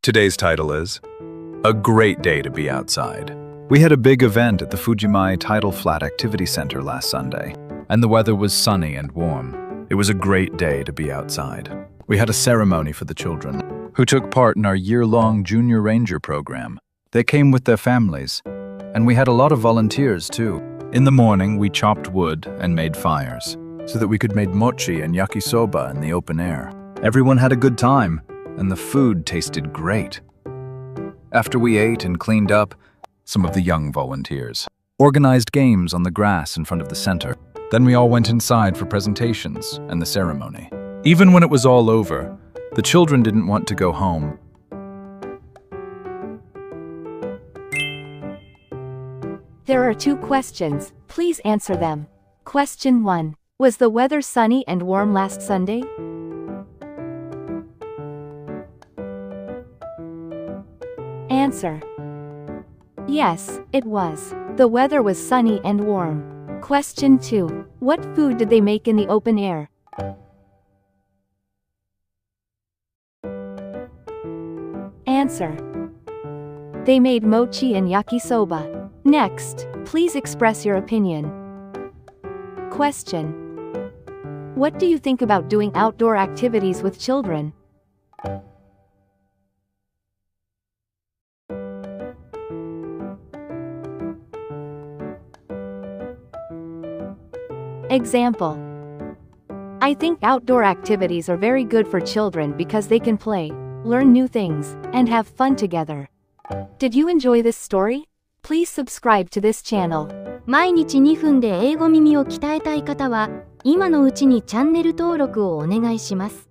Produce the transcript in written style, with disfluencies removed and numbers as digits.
Today's title is A Great Day to Be Outside. We had a big event at the Fujimai Tidal Flat Activity Center last Sunday, and the weather was sunny and warm. It was a great day to be outside. We had a ceremony for the children, who took part in our year-long Junior Ranger program. They came with their families, and we had a lot of volunteers too. In the morning, we chopped wood and made fires, so that we could make mochi and yakisoba in the open air. Everyone had a good time, and the food tasted great. After we ate and cleaned up, some of the young volunteers organized games on the grass in front of the center. Then we all went inside for presentations and the ceremony. Even when it was all over, the children didn't want to go home. There are 2 questions. Please answer them. Question 1. Was the weather sunny and warm last Sunday? Answer. Yes, it was. The weather was sunny and warm. Question 2. What food did they make in the open air? Answer. They made mochi and yakisoba. Next, please express your opinion. Question. What do you think about doing outdoor activities with children? Example. I think outdoor activities are very good for children because they can play, learn new things, and have fun together. Did you enjoy this story? Please subscribe to this channel. 毎日2分で英語耳を鍛えたい方は、今のうちにチャンネル登録をお願いします。